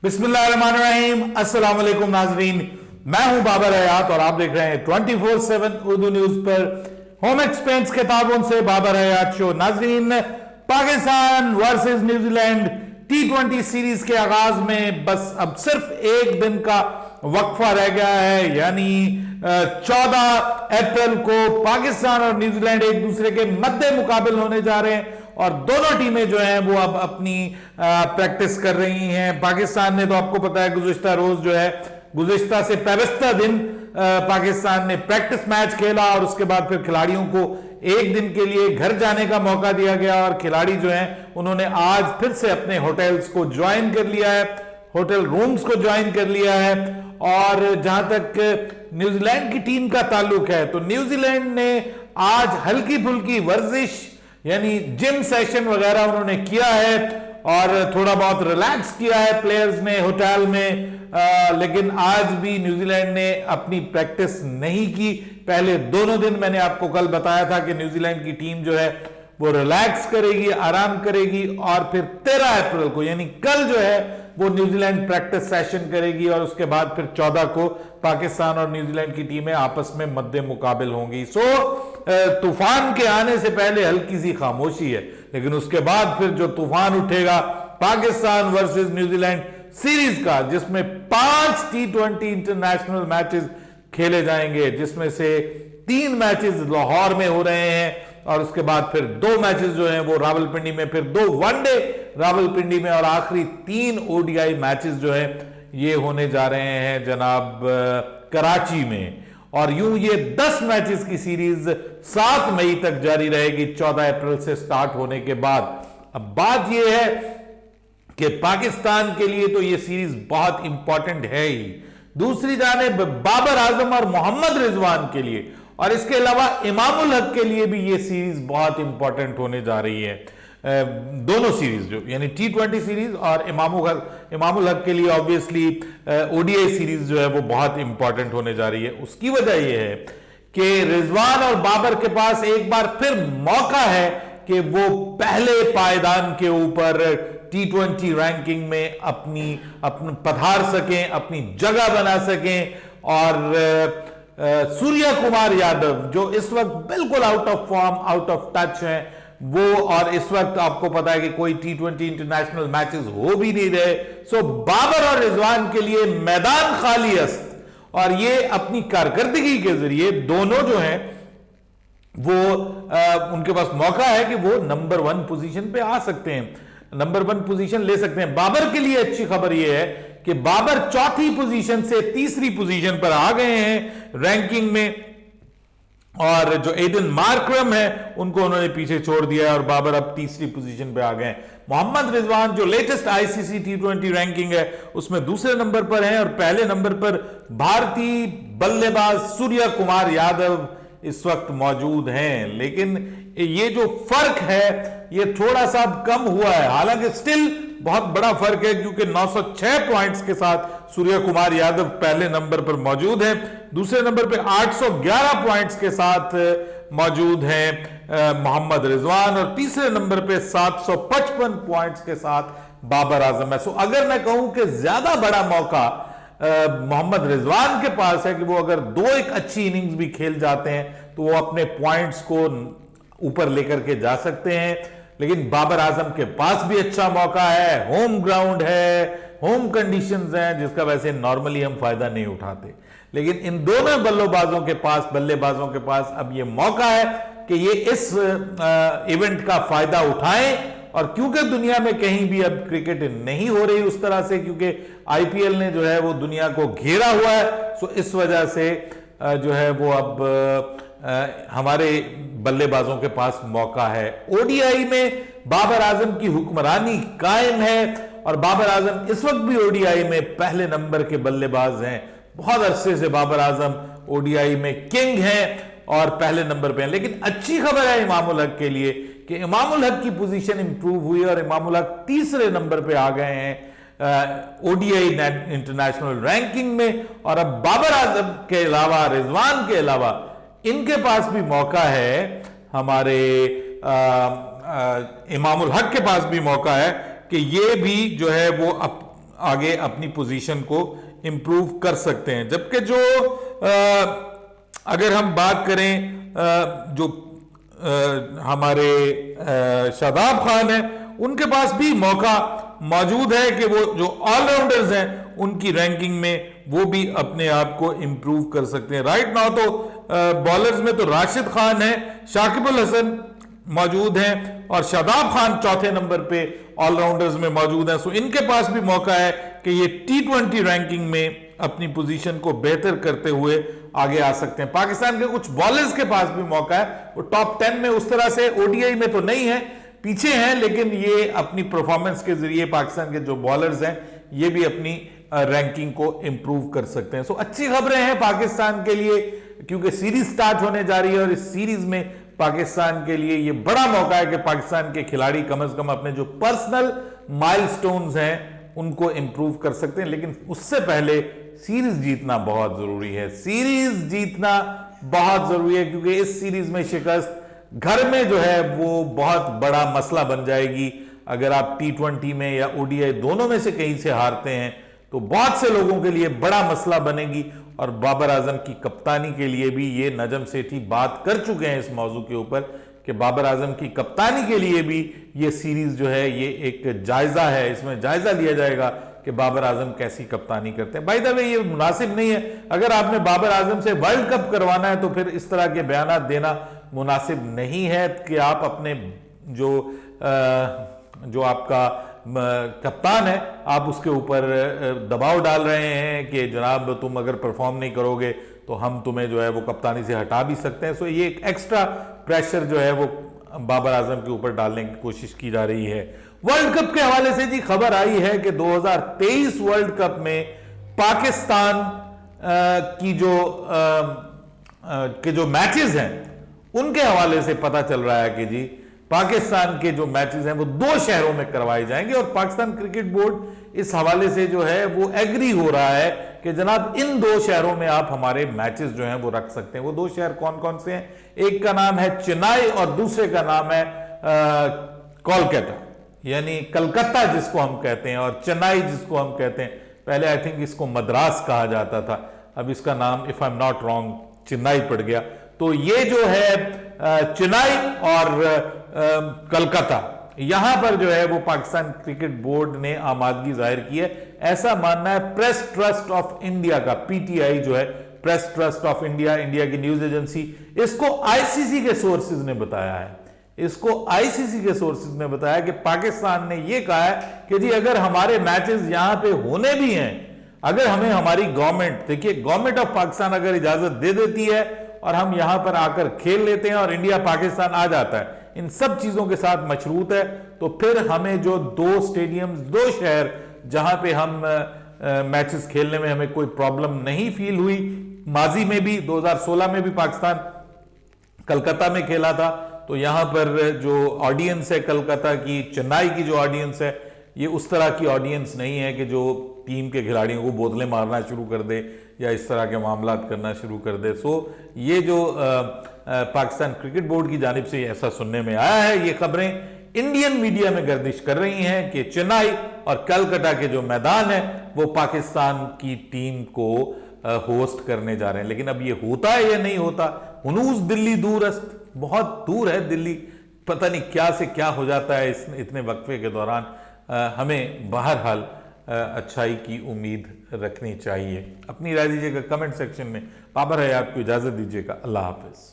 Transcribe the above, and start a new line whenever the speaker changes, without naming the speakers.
बिस्मिल्लाहिर्रहमानिर्रहीम, अस्सलाम वालेकुम नाजरीन। मैं हूं बाबर हयात और आप देख रहे हैं 24/7 उर्दू न्यूज पर होम एक्सपेंस के ताबन से बाबर हयात शो। नाजरीन, Pakistan versus New Zealand T20 series के आगाज में बस अब सिर्फ एक दिन का वक्फा रह गया है, यानी 14 अप्रैल को पाकिस्तान और न्यूजीलैंड एक दूसरे के मद्दे मुकाबिल होने जा रहे हैं और दोनों टीमें जो हैं वो अब अपनी प्रैक्टिस कर रही हैं। पाकिस्तान ने तो आपको पता है गुज़िश्ता रोज जो है गुज़िश्ता से पैबस्ता दिन पाकिस्तान ने प्रैक्टिस मैच खेला और उसके बाद फिर खिलाड़ियों को एक दिन के लिए घर जाने का मौका दिया गया और खिलाड़ी जो हैं उन्होंने आज फिर से अपने होटल्स को ज्वाइन कर लिया है, होटल रूम्स को ज्वाइन कर लिया है। और जहां तक न्यूजीलैंड की टीम का ताल्लुक है तो न्यूजीलैंड ने आज हल्की फुल्की वर्जिश यानी जिम सेशन वगैरह उन्होंने किया है और थोड़ा बहुत रिलैक्स किया है प्लेयर्स ने होटल में। लेकिन आज भी न्यूजीलैंड ने अपनी प्रैक्टिस नहीं की। पहले दोनों दिन मैंने आपको कल बताया था कि न्यूजीलैंड की टीम जो है वो रिलैक्स करेगी, आराम करेगी और फिर 13 अप्रैल को यानी कल जो है वो न्यूजीलैंड प्रैक्टिस सेशन करेगी और उसके बाद फिर 14 को पाकिस्तान और न्यूजीलैंड की टीमें आपस में मद्दे मुकाबिल होंगी। तूफान के आने से पहले हल्की सी खामोशी है, लेकिन उसके बाद फिर जो तूफान उठेगा पाकिस्तान वर्सेस न्यूजीलैंड सीरीज का, जिसमें 5 T20 इंटरनेशनल मैचेस खेले जाएंगे, जिसमें से 3 मैचेस लाहौर में हो रहे हैं और उसके बाद फिर 2 मैचेस जो हैं वो रावलपिंडी में, फिर 2 वनडे रावलपिंडी में और आखिरी 3 ODI मैचेस जो है ये होने जा रहे हैं जनाब कराची में। और यूं ये 10 मैचेस की सीरीज 7 मई तक जारी रहेगी, 14 अप्रैल से स्टार्ट होने के बाद। अब बात यह है कि पाकिस्तान के लिए तो ये सीरीज बहुत इंपॉर्टेंट है ही, दूसरी जानिब बाबर आजम और मोहम्मद रिजवान के लिए और इसके अलावा इमामुल हक के लिए भी ये सीरीज बहुत इंपॉर्टेंट होने जा रही है। दोनों सीरीज जो यानी T20 सीरीज और इमामुल हक के लिए ऑब्वियसली ODI सीरीज जो है वो बहुत इंपॉर्टेंट होने जा रही है। उसकी वजह यह है कि रिजवान और बाबर के पास एक बार फिर मौका है कि वो पहले पायदान के ऊपर T20 रैंकिंग में अपनी पधार सकें, अपनी जगह बना सकें। और सूर्य कुमार यादव जो इस वक्त बिल्कुल out of form, out of touch हैं वो, और इस वक्त आपको पता है कि कोई T20 इंटरनेशनल मैचेस हो भी नहीं रहे। सो बाबर और रिजवान के लिए मैदान खाली अस्त और ये अपनी कारकर्दगी के जरिए दोनों जो हैं वो उनके पास मौका है कि वो नंबर 1 पोजीशन पे आ सकते हैं, नंबर 1 पोजीशन ले सकते हैं। बाबर के लिए अच्छी खबर यह है कि बाबर 4थी पोजीशन से 3री पोजीशन पर आ गए हैं रैंकिंग में और जो एडन मार्करम है उनको उन्होंने पीछे छोड़ दिया है और बाबर अब 3री पोजीशन पे आ गए हैं। मोहम्मद रिजवान जो लेटेस्ट ICC T20 रैंकिंग है उसमें दूसरे नंबर पर हैं और पहले नंबर पर भारतीय बल्लेबाज सूर्य कुमार यादव इस वक्त मौजूद हैं। लेकिन ये जो फर्क है ये थोड़ा सा कम हुआ है, हालांकि स्टिल बहुत बड़ा फर्क है क्योंकि 906 पॉइंट्स के साथ सूर्य कुमार यादव पहले नंबर पर मौजूद हैं, दूसरे नंबर पर 811 पॉइंट्स के साथ मौजूद हैं मोहम्मद रिजवान और तीसरे नंबर पे 755 पॉइंट्स के साथ बाबर आजम है। सो अगर मैं कहूं कि ज्यादा बड़ा मौका मोहम्मद रिजवान के पास है कि वो अगर 2 अच्छी इनिंग्स भी खेल जाते हैं तो वो अपने पॉइंट्स को ऊपर लेकर के जा सकते हैं। लेकिन बाबर आजम के पास भी अच्छा मौका है, होम ग्राउंड है, होम कंडीशंस हैं जिसका वैसे नॉर्मली हम फायदा नहीं उठाते। लेकिन इन दोनों बल्लेबाजों के पास अब ये मौका है कि ये इस इवेंट का फायदा उठाएं। और क्योंकि दुनिया में कहीं भी अब क्रिकेट नहीं हो रही उस तरह से, क्योंकि IPL ने जो है वो दुनिया को घेरा हुआ है, सो इस वजह से जो है वो अब हमारे बल्लेबाजों के पास मौका है। ODI में बाबर आजम की हुक्मरानी कायम है और बाबर आजम इस वक्त भी ODI में पहले नंबर के बल्लेबाज हैं। बहुत अरसे से बाबर आजम ODI में किंग हैं और पहले नंबर पे हैं। लेकिन अच्छी खबर है इमामुल हक के लिए कि इमामुल हक की पोजीशन इंप्रूव हुई और इमामुल हक 3रे नंबर पे आ गए हैं ODI इंटरनेशनल रैंकिंग में। और अब बाबर आजम के अलावा, रिजवान के अलावा इनके पास भी मौका है, हमारे इमामुल हक के पास भी मौका है कि ये भी जो है वो आगे अपनी पोजीशन को इंप्रूव कर सकते हैं। जबकि जो अगर हम बात करें जो हमारे शादाब खान है, उनके पास भी मौका मौजूद है कि वो जो ऑलराउंडर्स हैं उनकी रैंकिंग में वो भी अपने आप को इंप्रूव कर सकते हैं। राइट नाउ तो बॉलर्स में तो राशिद खान है, शाकिबुल हसन मौजूद हैं और शादाब खान चौथे नंबर पे ऑलराउंडर्स में मौजूद हैं। सो इनके पास भी मौका है कि ये T20 रैंकिंग में अपनी पोजीशन को बेहतर करते हुए आगे आ सकते हैं। पाकिस्तान के कुछ बॉलर्स के पास भी मौका है, वो टॉप 10 में उस तरह से ओडीआई में तो नहीं है, पीछे हैं, लेकिन ये अपनी परफॉर्मेंस के जरिए पाकिस्तान के जो बॉलर्स हैं ये भी अपनी रैंकिंग को इंप्रूव कर सकते हैं। सो अच्छी खबरें हैं पाकिस्तान के लिए, क्योंकि सीरीज स्टार्ट होने जा रही है और इस सीरीज में पाकिस्तान के लिए ये बड़ा मौका है कि पाकिस्तान के खिलाड़ी कम से कम अपने जो पर्सनल माइलस्टोन्स हैं उनको इंप्रूव कर सकते हैं। लेकिन उससे पहले सीरीज जीतना बहुत जरूरी है, सीरीज जीतना बहुत जरूरी है, क्योंकि इस सीरीज में शिकस्त घर में जो है वो बहुत बड़ा मसला बन जाएगी। अगर आप T20 में या ओडीआई दोनों में से कहीं से हारते हैं तो बहुत से लोगों के लिए बड़ा मसला बनेगी। और बाबर आजम की कप्तानी के लिए भी ये नजम सेठी बात कर चुके हैं इस मौजू के ऊपर कि बाबर आजम की कप्तानी के लिए भी ये सीरीज जो है ये एक जायजा है, इसमें जायजा लिया जाएगा कि बाबर आजम कैसी कप्तानी करते हैं। बाय द वे ये मुनासिब नहीं है, अगर आपने बाबर आजम से वर्ल्ड कप करवाना है तो फिर इस तरह के बयान देना मुनासिब नहीं है कि आप अपने जो आपका कप्तान है आप उसके ऊपर दबाव डाल रहे हैं कि जनाब तुम अगर परफॉर्म नहीं करोगे तो हम तुम्हें जो है वो कप्तानी से हटा भी सकते हैं। सो ये एक एक्स्ट्रा प्रेशर जो है वो बाबर आजम के ऊपर डालने की कोशिश की जा रही है। वर्ल्ड कप के हवाले से जी खबर आई है कि 2023 वर्ल्ड कप में पाकिस्तान की जो मैचेस हैं उनके हवाले से पता चल रहा है कि जी पाकिस्तान के जो मैचेस हैं वो 2 शहरों में करवाए जाएंगे और पाकिस्तान क्रिकेट बोर्ड इस हवाले से जो है वो एग्री हो रहा है कि जनाब इन 2 शहरों में आप हमारे मैचेस जो हैं वो रख सकते हैं। वो 2 शहर कौन कौन से हैं? एक का नाम है चेन्नई और दूसरे का नाम है कोलकाता, यानी कलकत्ता जिसको हम कहते हैं और चेन्नई जिसको हम कहते हैं। पहले आई थिंक इसको मद्रास कहा जाता था, अब इसका नाम if I am not wrong Chennai पड़ गया। तो ये जो है चेन्नई और कलकत्ता, यहां पर जो है वो पाकिस्तान क्रिकेट बोर्ड ने आमादगी जाहिर की है, ऐसा मानना है प्रेस ट्रस्ट ऑफ इंडिया का। पीटीआई जो है press trust of India, India की न्यूज एजेंसी, इसको आईसीसी के सोर्सेज ने बताया है, इसको आईसीसी के सोर्सेज ने बताया कि पाकिस्तान ने यह कहा है कि जी अगर हमारे मैचेस यहां पे होने भी हैं, अगर हमें हमारी गवर्नमेंट, देखिए गवर्नमेंट ऑफ पाकिस्तान अगर इजाजत दे देती है और हम यहां पर आकर खेल लेते हैं और इंडिया पाकिस्तान आ जाता है, इन सब चीजों के साथ मशरूत है, तो फिर हमें जो 2 स्टेडियम्स, 2 शहर जहां पे हम मैचेस खेलने में हमें कोई प्रॉब्लम नहीं फील हुई। माजी में भी 2016 में भी पाकिस्तान कलकत्ता में खेला था, तो यहां पर जो ऑडियंस है कलकत्ता की, चेन्नई की जो ऑडियंस है, ये उस तरह की ऑडियंस नहीं है कि जो टीम के खिलाड़ियों को बोतलें मारना शुरू कर दे या इस तरह के मामला करना शुरू कर दे। सो ये जो पाकिस्तान क्रिकेट बोर्ड की जानिब से ऐसा सुनने में आया है, ये खबरें इंडियन मीडिया में गर्दिश कर रही हैं कि चेन्नई और कलकत्ता के जो मैदान है वो पाकिस्तान की टीम को होस्ट करने जा रहे हैं। लेकिन अब ये होता है या नहीं होता, हुनूस दिल्ली दूरस्त, बहुत दूर है दिल्ली, पता नहीं क्या से क्या हो जाता है इतने वक्फे के दौरान। हमें बहरहाल अच्छाई की उम्मीद रखनी चाहिए। अपनी राय दीजिएगा कमेंट सेक्शन में। बाबर हयात को इजाजत दीजिएगा। अल्लाह हाफिज।